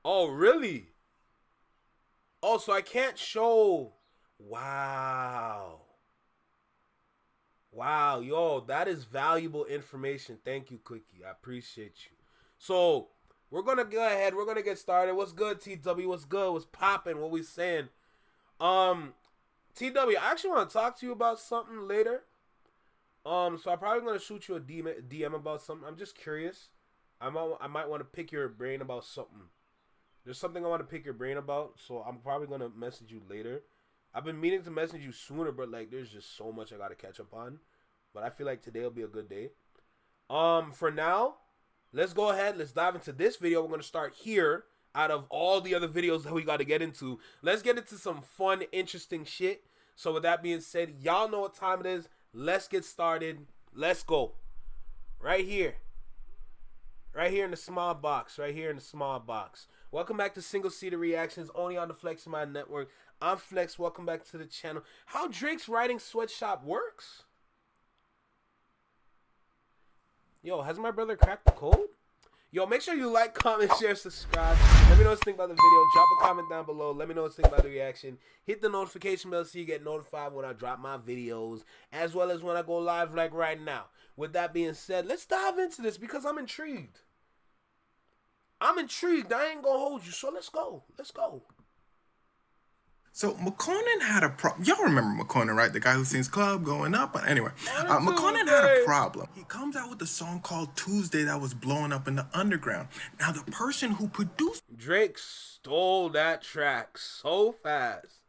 Oh, really? Oh, so I can't show. Wow. Wow, yo, that is valuable information. Thank you, Quickie. I appreciate you. So, we're going to go ahead. We're going to get started. What's good, TW? What's good? What's popping? What we saying? Um, TW, I actually want to talk to you about something later. So I'm probably going to shoot you a DM about something. I'm just curious. I might want to pick your brain about something. There's something I want to pick your brain about, so I'm probably going to message you later. I've been meaning to message you sooner, but like there's just so much I got to catch up on. But I feel like today will be a good day. For now, let's go ahead. Let's dive into this video. We're going to start here. Out of all the other videos that we got to get into, let's get into some fun, interesting shit. So with that being said, y'all know what time it is. Let's get started. Let's go. Right here. Right here in the small box. Right here in the small box. Welcome back to Single Seater Reactions, only on the Flex Mind Network. I'm Flex. Welcome back to the channel. How Drake's writing Sweatshop works? Yo, has my brother cracked the code? Yo, make sure you like, comment, share, subscribe. Let me know what you think about the video. Drop a comment down below. Let me know what you think about the reaction. Hit the notification bell so you get notified when I drop my videos, as well as when I go live like right now. With that being said, let's dive into this because I'm intrigued. I'm intrigued. I ain't gonna hold you, so let's go. Let's go. So McConan had a problem. Y'all remember McConan, right? The guy who sings Club Going Up. But anyway, McConan had a problem. He comes out with a song called Tuesday that was blowing up in the underground. Now, the person who produced Drake stole that track so fast.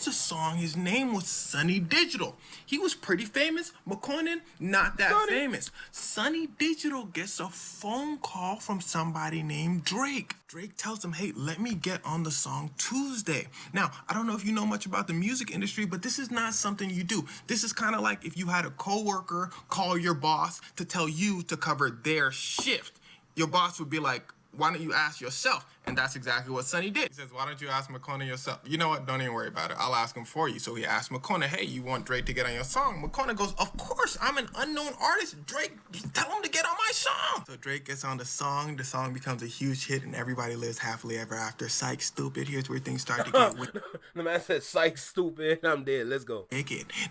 the song, his name was Sonny Digital. He was pretty famous. McConan, not that famous. Sonny Digital gets a phone call from somebody named Drake. Drake tells him, hey, let me get on the song Tuesday. Now, I don't know if you know much about the music industry, but this is not something you do. This is kind of like if you had a coworker call your boss to tell you to cover their shift. Your boss would be like, why don't you ask yourself? And that's exactly what Sonny did. He says, why don't you ask McConan yourself? You know what? Don't even worry about it. I'll ask him for you. So he asked McConan, hey, you want Drake to get on your song? McConan goes, of course, I'm an unknown artist. Drake, tell him to get on my song. So Drake gets on the song. The song becomes a huge hit and everybody lives happily ever after. Psych, stupid. Here's where things start to get wicked. The man said, psych, stupid. I'm dead. Let's go.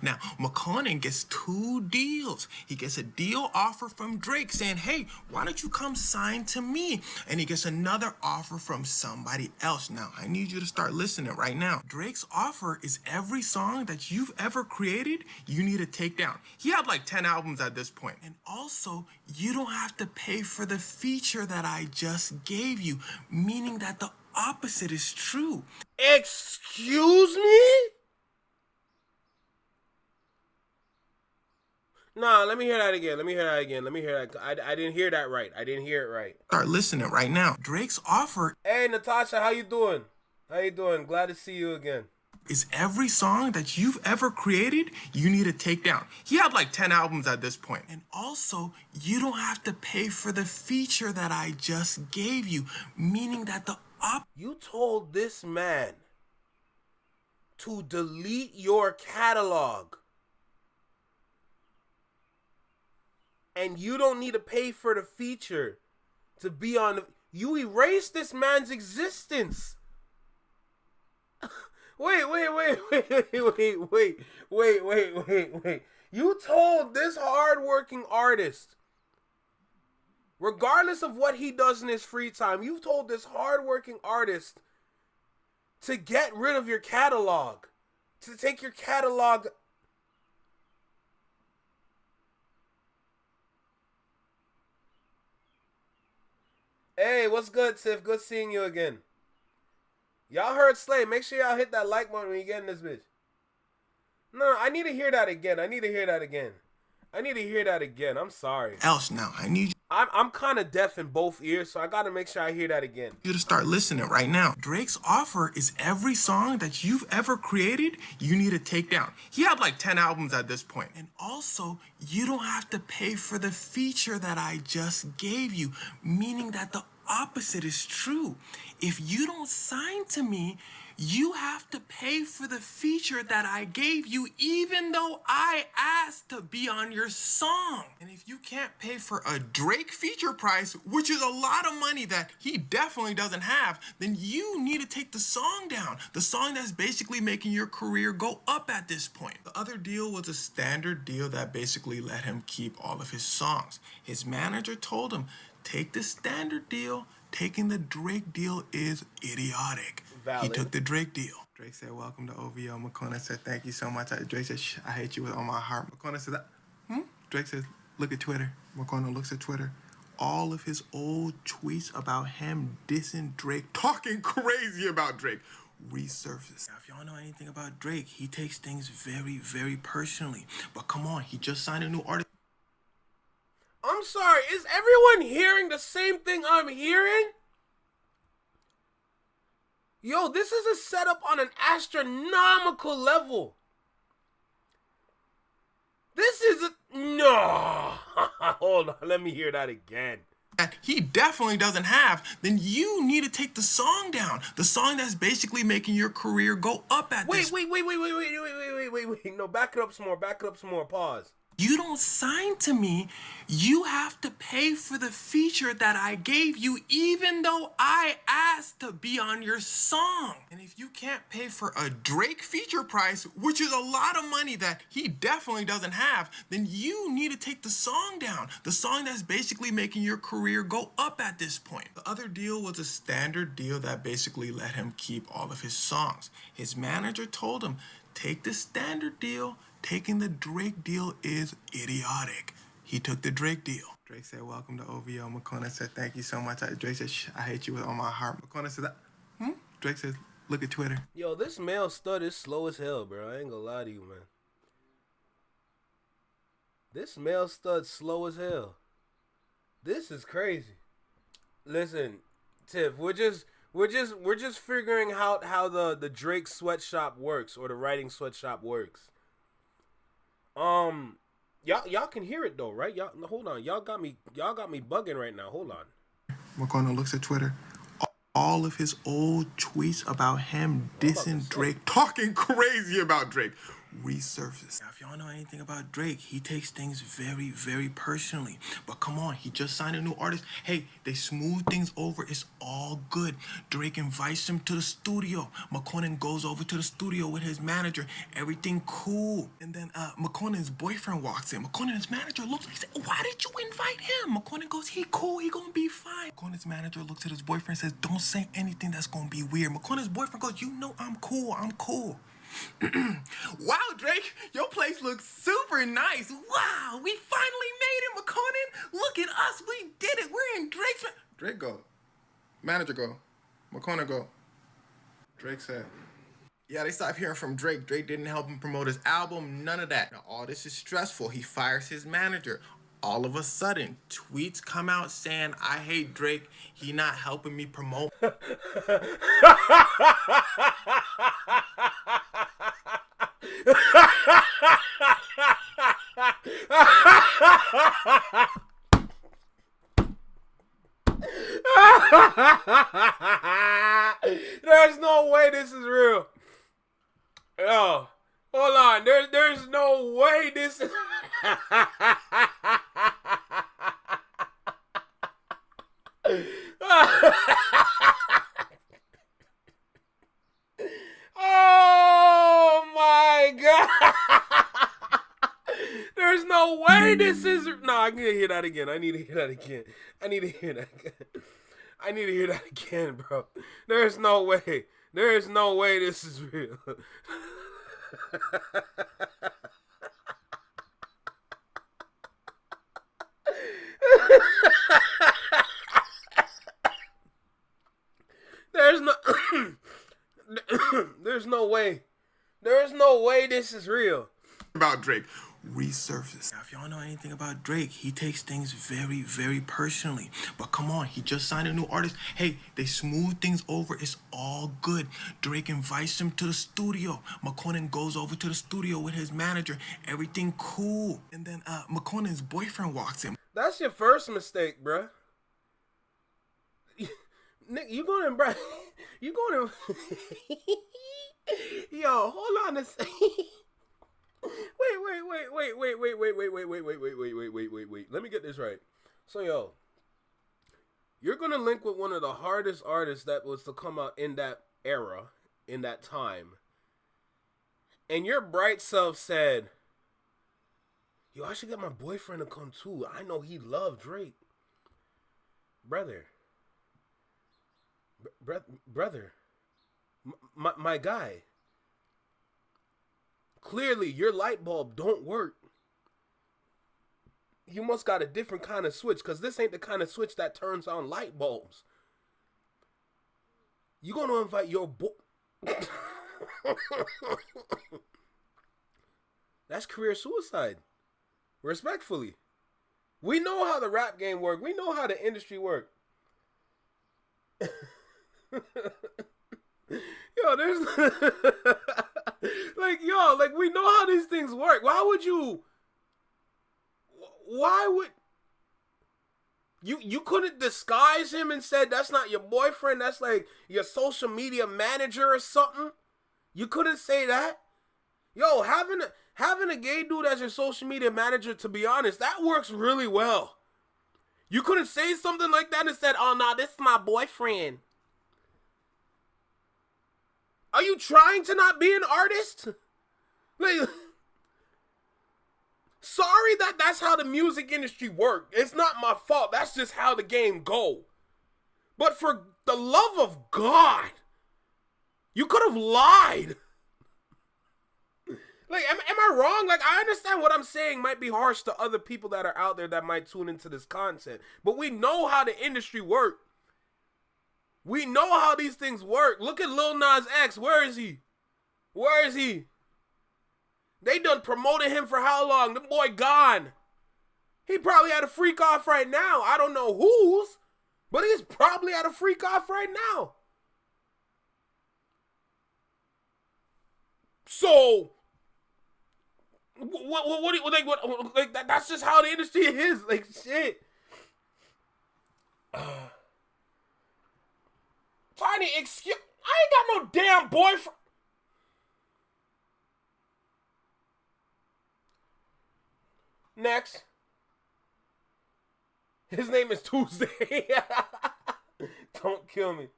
Now, McConan gets 2 deals. He gets a deal offer from Drake saying, hey, why don't you come sign to me? And he gets another offer from somebody else. Now, I need you to start listening right now. Drake's offer is every song that you've ever created, you need to take down. He had like 10 albums at this point. And also, you don't have to pay for the feature that I just gave you, meaning that the opposite is true. Excuse me? Nah, let me hear that again. Let me hear that. I didn't hear that right. I didn't hear it right. Start listening right now. Drake's offer. Hey, Natasha, how you doing? How you doing? Glad to see you again. Is every song that you've ever created, you need to take down. He had like 10 albums at this point. And also, you don't have to pay for the feature that I just gave you, meaning that the You told this man to delete your catalog. And you don't need to pay for the feature to be on the... You erased this man's existence. Wait. You told this hardworking artist, regardless of what he does in his free time, you told this hardworking artist to get rid of your catalog, to take your catalog. Hey, what's good, Tiff? Good seeing you again. Y'all heard Slay. Make sure y'all hit that like button when you get in this bitch. No, I need to hear that again. I need to hear that again. I'm sorry. Else now, I need I'm kind of deaf in both ears, so I got to make sure I hear that again. you to start listening right now. Drake's offer is every song that you've ever created, you need to take down. He had like 10 albums at this point. And also, you don't have to pay for the feature that I just gave you, meaning that the opposite is true. If you don't sign to me, You have to pay for the feature that I gave you, even though I asked to be on your song. And if you can't pay for a Drake feature price, which is a lot of money that he definitely doesn't have, then you need to take the song down. The song that's basically making your career go up at this point. The other deal was a standard deal that basically let him keep all of his songs. His manager told him, take the standard deal. Taking the Drake deal is idiotic. Valid. He took the Drake deal. Drake said, welcome to OVO. McCona said, thank you so much. Drake said, I hate you with all my heart. McCona said, Drake says, look at Twitter. McCona looks at Twitter. All of his old tweets about him dissing Drake, talking crazy about Drake, resurfaced. Now, if y'all know anything about Drake, he takes things very, very personally. But come on, he just signed a new artist. I'm sorry, is everyone hearing the same thing I'm hearing? Yo, this is a setup on an astronomical level. This is a... No. Hold on, let me hear that again. That he definitely doesn't have, then you need to take the song down. The song that's basically making your career go up at this. Wait. No, back it up some more. Pause. You don't sign to me, you have to pay for the feature that I gave you, even though I asked to be on your song. And if you can't pay for a Drake feature price, which is a lot of money that he definitely doesn't have, then you need to take the song down. The song that's basically making your career go up at this point. The other deal was a standard deal that basically let him keep all of his songs. His manager told him, take the standard deal. Taking the Drake deal is idiotic. He took the Drake deal. Drake said, welcome to OVO. McCona said, thank you so much. Drake said, I hate you with all my heart. McCona said, Drake says, look at Twitter. Yo, this male stud is slow as hell, bro. I ain't gonna lie to you, man. This male stud slow as hell. This is crazy. Listen, Tiff, we're just figuring out how the Drake Sweatshop works, or the writing Sweatshop works. Y'all can hear it though, right? Y'all, hold on. Y'all got me bugging right now. Hold on. McCona looks at Twitter. All of his old tweets about him dissing Drake, talking crazy about Drake, resurfaced. Now, if y'all know anything about Drake, he takes things very, very personally. But come on, he just signed a new artist. Hey, they smooth things over. It's all good. Drake invites him to the studio. McConan goes over to the studio with his manager. Everything cool. And then McConan's boyfriend walks in. McConan's manager looks like, why did you invite him? McConan goes, he cool. He gonna be fine. McConan's manager looks at his boyfriend and says, don't say anything that's gonna be weird. McConan's boyfriend goes, you know I'm cool. Wow, Drake, your place looks super nice. Wow, we finally made it, McConan. Look at us, we did it. We're in Drake's... Drake go. Manager go. McConan go. Drake said. Yeah, they stopped hearing from Drake. Drake didn't help him promote his album, none of that. Now, all this is stressful. He fires his manager. All of a sudden, tweets come out saying, I hate Drake. He not helping me promote. There's no way this is real. Yo, hold on. There's no way this is... Oh my God. There's no way this is... No, I need to hear that again. I need to hear that again, bro. There's no way. There's no way this is real. There's no way. There's no way this is real. About Drake resurfaced. Now, if y'all know anything about Drake, he takes things very, very personally. But come on, he just signed a new artist. Hey, they smooth things over. It's all good. Drake invites him to the studio. McConan goes over to the studio with his manager. Everything cool. And then McConan's boyfriend walks in. That's your first mistake, bruh. Nick, You going to... Yo, hold on a second. Wait. Let me get this right. So, yo, you're going to link with one of the hardest artists that was to come out in that era, in that time. And your bright self said, yo, I should get my boyfriend to come too. I know he loved Drake. Brother. Brother. My guy. Clearly, your light bulb don't work. You must got a different kind of switch, because this ain't the kind of switch that turns on light bulbs. You gonna invite your boy... That's career suicide. Respectfully. We know how the rap game work. We know how the industry work. Yo, there's... like, we know how these things work. Why would... You couldn't disguise him and said that's not your boyfriend, that's like your social media manager or something? You couldn't say that? Yo, having a gay dude as your social media manager, to be honest, that works really well. You couldn't say something like that and said, oh, nah, this is my boyfriend. Are you trying to not be an artist? Like, sorry that's how the music industry works. It's not my fault. That's just how the game go. But for the love of God, you could have lied. Like, am I wrong? Like, I understand what I'm saying might be harsh to other people that are out there that might tune into this content. But we know how the industry works. We know how these things work. Look at Lil Nas X. Where is he? Where is he? They done promoted him for how long? The boy gone. He probably had a freak off right now. I don't know whose, but he's probably at a freak off right now. So, what do you, like, that's just how the industry is. Like, shit. Tiny, excuse, I ain't got no damn boyfriend. Next. His name is Tuesday. Don't kill me.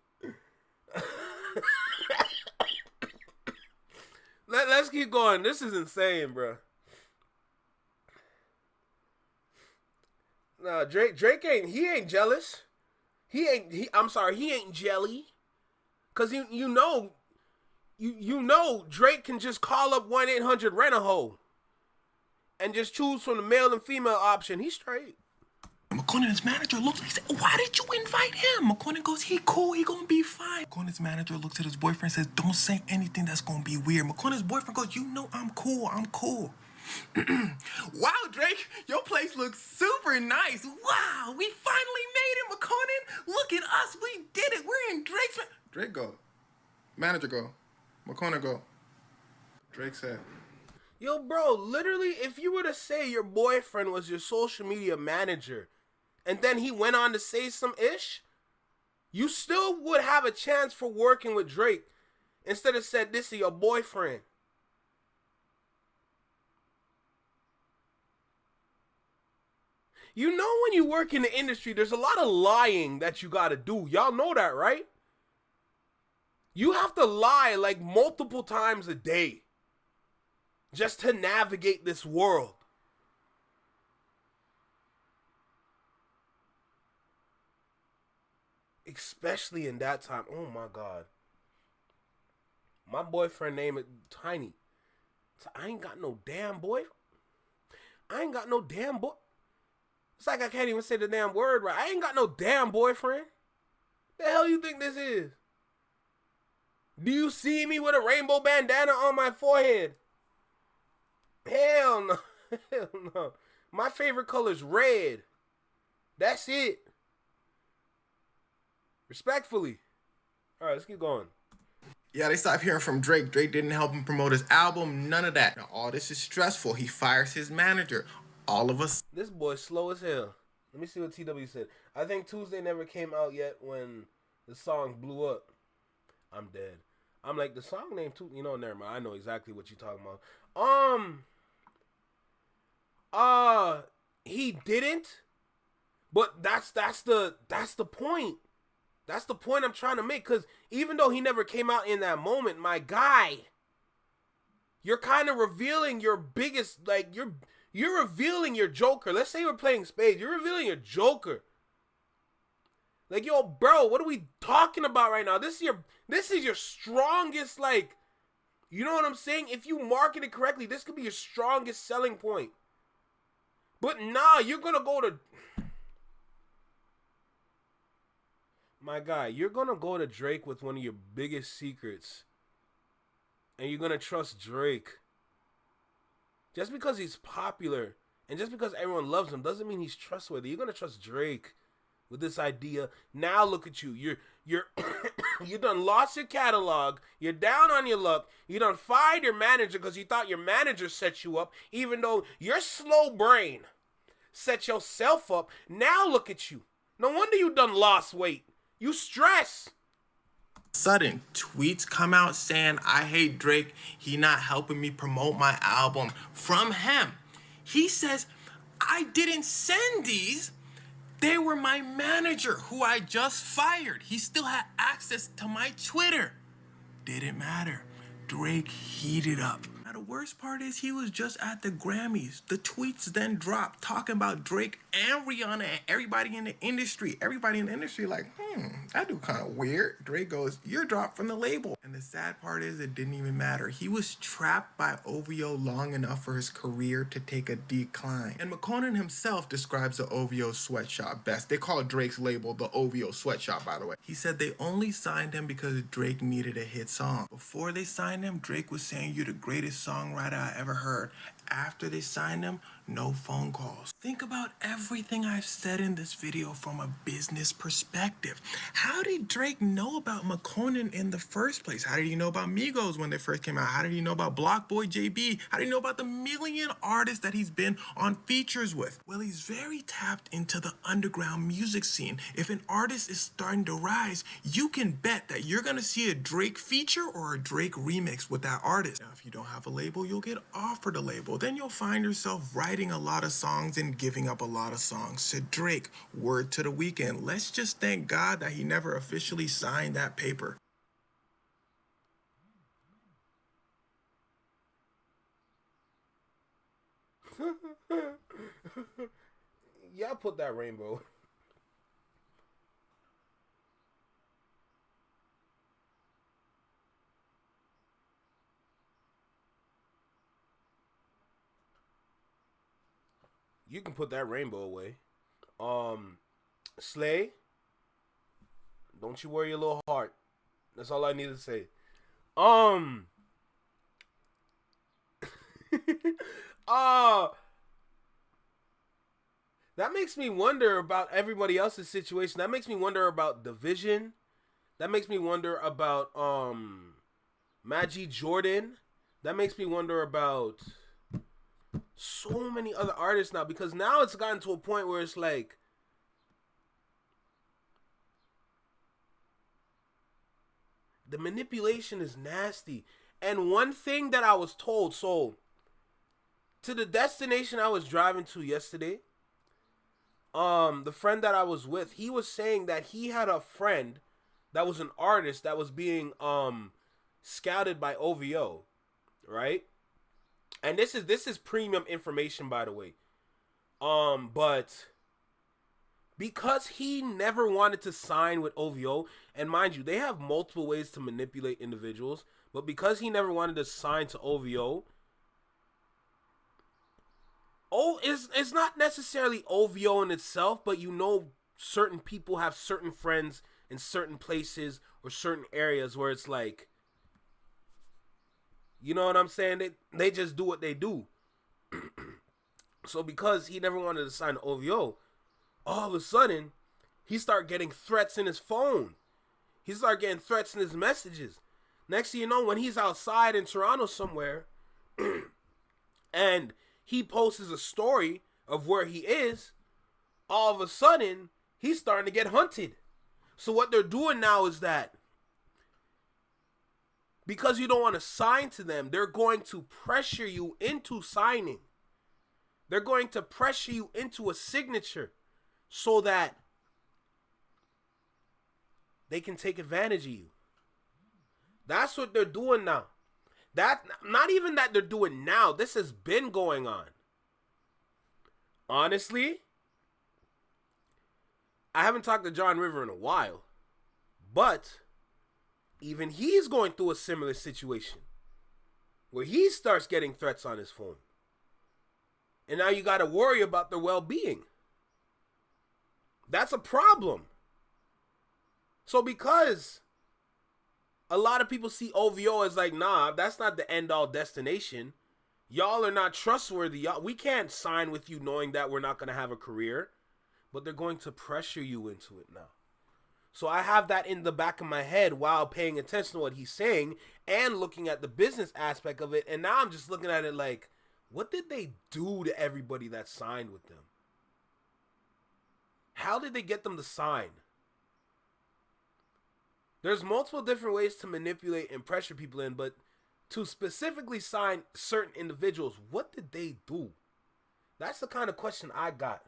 Let's keep going. This is insane, bro. Nah, Drake ain't jealous. He ain't jelly. Cause you know Drake can just call up 1-800-RENT-A-HOE and just choose from the male and female option. He's straight. McCorney's manager looks, he said, why did you invite him? McCorney goes, he cool, he gonna be fine. McCorney's manager looks at his boyfriend and says, don't say anything that's gonna be weird. McCorney's boyfriend goes, you know I'm cool. Wow, Drake, your place looks super nice. Wow, we finally made it, McCorney. Look at us, we did it. We're in Drake's... Drake go. Manager go. McCorney go. Drake said... Yo, bro, literally, if you were to say your boyfriend was your social media manager, and then he went on to say some ish, you still would have a chance for working with Drake instead of said this is your boyfriend. You know when you work in the industry, there's a lot of lying that you gotta do. Y'all know that, right? You have to lie like multiple times a day just to navigate this world. Especially in that time. Oh my God. My boyfriend name is Tiny. So I ain't got no damn boy. It's like I can't even say the damn word right. I ain't got no damn boyfriend. The hell you think this is? Do you see me with a rainbow bandana on my forehead? Hell no. Hell no. My favorite color is red. That's it. Respectfully. All right, let's keep going. Yeah, they stopped hearing from Drake. Drake didn't help him promote his album. None of that. Now, all this is stressful. He fires his manager. All of us. This boy's slow as hell. Let me see what TW said. I think Tuesday never came out yet when the song blew up. I'm dead. I'm like, the song name too. You know, never mind. I know exactly what you're talking about. He didn't. But that's the point. That's the point I'm trying to make. Because even though he never came out in that moment, my guy, you're kind of revealing your biggest, like, you're revealing your Joker. Let's say we're playing spades. You're revealing your Joker. Like, yo, bro, what are we talking about right now? This is your strongest, like, you know what I'm saying? If you market it correctly, this could be your strongest selling point. But nah, you're gonna go to, my guy, you're gonna go to Drake with one of your biggest secrets. And you're gonna trust Drake. Just because he's popular and just because everyone loves him doesn't mean he's trustworthy. You're gonna trust Drake with this idea. Now look at you. You're you done lost your catalog. You're down on your luck. You done fired your manager because you thought your manager set you up, even though your slow brain set yourself up. Now look at you. No wonder you done lost weight. You stress. Sudden tweets come out saying, I hate Drake. He not helping me promote my album. From him. He says, I didn't send these. They were my manager who I just fired. He still had access to my Twitter. Didn't matter. Drake heated up. Now the worst part is he was just at the Grammys. The tweets then dropped talking about Drake and Rihanna and everybody in the industry. Everybody in the industry like, that dude kind of weird. Drake goes, you're dropped from the label. And the sad part is it didn't even matter. He was trapped by OVO long enough for his career to take a decline. And McConan himself describes the OVO Sweatshop best. They call Drake's label the OVO Sweatshop, by the way. He said they only signed him because Drake needed a hit song. Before they signed him, Drake was saying, you're the greatest songwriter I ever heard. After they signed him, no phone calls. Think about everything I've said in this video from a business perspective. How did Drake know about McConan in the first place? How did he know about Migos when they first came out? How did he know about Block Boy JB? How did he know about the million artists that he's been on features with? Well, he's very tapped into the underground music scene. If an artist is starting to rise, you can bet that you're gonna see a Drake feature or a Drake remix with that artist. Now, if you don't have a label, you'll get offered a label. Then you'll find yourself writing a lot of songs and giving up a lot of songs to Drake. Word to the weekend. Let's just thank God that he never officially signed that paper. Y'all put that rainbow. You can put that rainbow away. Slay, don't you worry your little heart. That's all I need to say. That makes me wonder about everybody else's situation. That makes me wonder about Division. That makes me wonder about Maggie Jordan. That makes me wonder about so many other artists now, because now it's gotten to a point where it's like, the manipulation is nasty. And one thing that I was told, so to the destination I was driving to yesterday, the friend that I was with, he was saying that he had a friend that was an artist that was being scouted by OVO, right? And this is premium information, by the way. But because he never wanted to sign with OVO, and mind you, they have multiple ways to manipulate individuals, but because he never wanted to sign to OVO, it's not necessarily OVO in itself, but you know, certain people have certain friends in certain places or certain areas where it's like, you know what I'm saying? They just do what they do. So because he never wanted to sign to OVO, all of a sudden, he started getting threats in his phone. He started getting threats in his messages. Next thing you know, when he's outside in Toronto somewhere, and he posts a story of where he is, all of a sudden, he's starting to get hunted. So what they're doing now is that because you don't want to sign to them, they're going to pressure you into signing. They're going to pressure you into a signature so that they can take advantage of you. That's what they're doing now. That, not even that they're doing now. This has been going on. Honestly, I haven't talked to John River in a while, but even he's going through a similar situation where he starts getting threats on his phone. And now you got to worry about their well-being. That's a problem. So because a lot of people see OVO as like, nah, that's not the end-all destination. Y'all are not trustworthy. We can't sign with you knowing that we're not going to have a career. But they're going to pressure you into it now. So I have that in the back of my head while paying attention to what he's saying and looking at the business aspect of it. And now I'm just looking at it like, what did they do to everybody that signed with them? How did they get them to sign? There's multiple different ways to manipulate and pressure people in, but to specifically sign certain individuals, what did they do? That's the kind of question I got.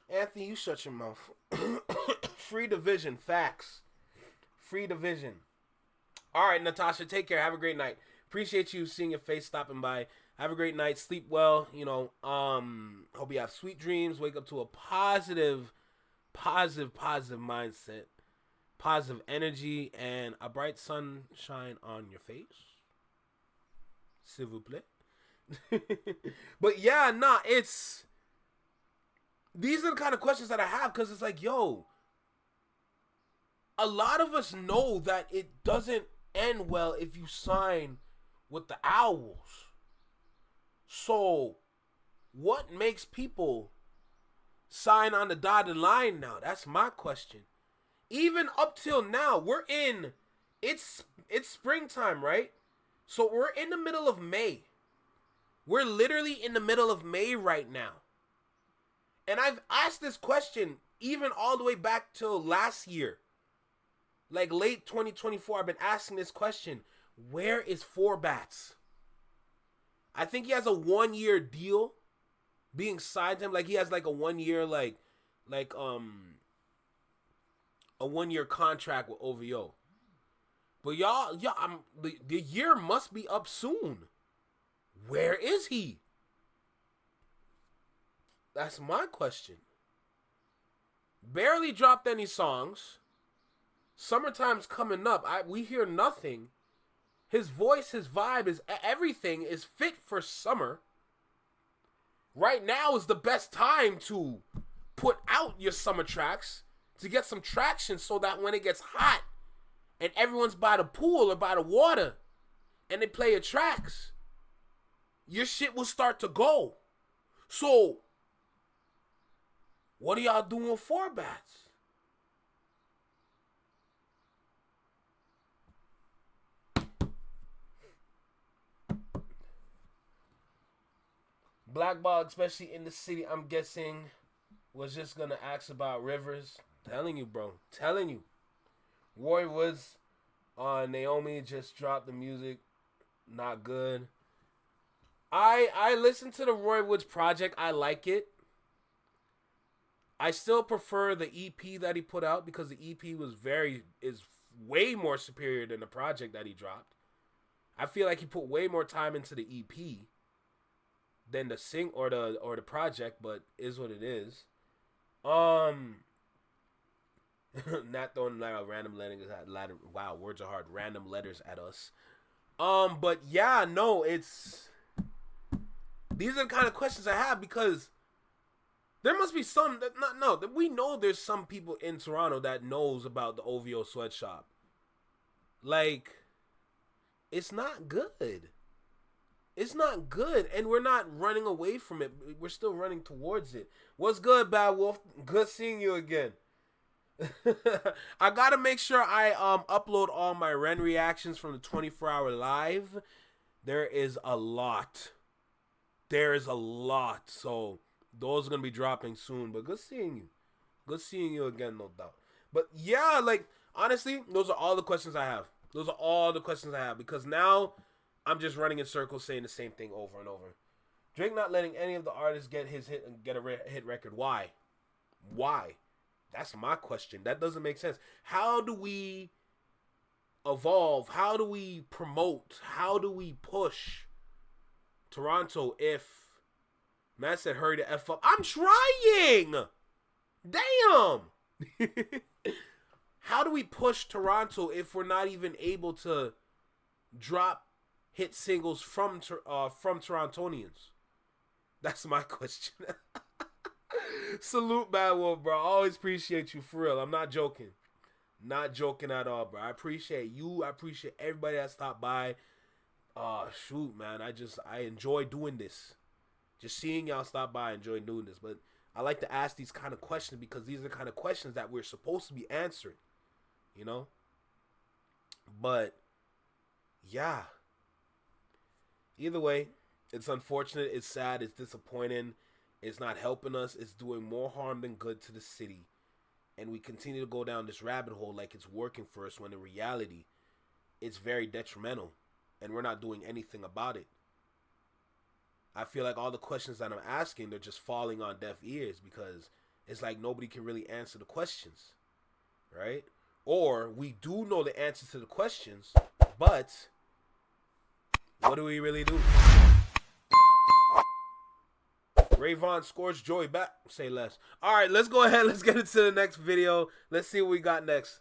Anthony, you shut your mouth. Free division, facts. Free division. All right, Natasha, take care. Have a great night. Appreciate you seeing your face, stopping by. Have a great night. Sleep well. Hope you have sweet dreams. Wake up to a positive mindset, positive energy, and a bright sunshine on your face. S'il vous plaît. But yeah, these are the kind of questions that I have, because it's like, yo, a lot of us know that it doesn't end well if you sign with the Owls. So, what makes people sign on the dotted line now? That's my question. Even up till now, it's springtime, right? So we're in the middle of May. We're literally in the middle of May right now. And I've asked this question even all the way back till last year. Like late 2024, I've been asking this question. Where is Four Bats? I think he has a 1-year deal being signed to him. Like he has like a 1-year, a 1-year contract with OVO. But the year must be up soon. Where is he? That's my question. Barely dropped any songs. Summertime's coming up. We hear nothing. His voice, his vibe, everything is fit for summer. Right now is the best time to put out your summer tracks to get some traction so that when it gets hot and everyone's by the pool or by the water and they play your tracks, your shit will start to go. So, what are y'all doing with Four Bats? Blackball, especially in the city, I'm guessing, was just going to ask about Rivers. Telling you, bro. Telling you. Roy Woods on Naomi just dropped the music. Not good. I listened to the Roy Woods project. I like it. I still prefer the EP that he put out because the EP is way more superior than the project that he dropped. I feel like he put way more time into the EP than the or the project, but is what it is. Not throwing random letters at wow, words are hard. Random letters at us. But yeah, no, these are the kind of questions I have because there must be some that we know there's some people in Toronto that knows about the OVO Sweatshop. Like, it's not good. It's not good, and we're not running away from it. We're still running towards it. What's good, Bad Wolf? Good seeing you again. I gotta make sure I upload all my Ren reactions from the 24-hour live. There is a lot. So those are gonna be dropping soon. But good seeing you. Good seeing you again, no doubt. But yeah, like Honestly, those are all the questions I have. Those are all the questions I have because now I'm just running in circles saying the same thing over and over. Drake not letting any of the artists get his hit and get a hit record. Why? Why? That's my question. That doesn't make sense. How do we evolve? How do we promote? How do we push Toronto if man said hurry the F up? I'm trying! Damn! How do we push Toronto if we're not even able to drop hit singles from Torontonians? That's my question. Salute Bad Wolf, bro. I always appreciate you for real. I'm not joking. Not joking at all, bro. I appreciate you. I appreciate everybody that stopped by. Shoot, man. I enjoy doing this. Just seeing y'all stop by, I enjoy doing this. But I like to ask these kind of questions because these are the kind of questions that we're supposed to be answering. You know? But, yeah. Either way, it's unfortunate, it's sad, it's disappointing. It's not helping us. It's doing more harm than good to the city. And we continue to go down this rabbit hole like it's working for us when in reality, it's very detrimental. And we're not doing anything about it. I feel like all the questions that I'm asking, they're just falling on deaf ears because it's like nobody can really answer the questions. Right? Or we do know the answer to the questions, but what do we really do? Rayvon scores Joey back. Say less. All right, let's go ahead. Let's get into the next video. Let's see what we got next.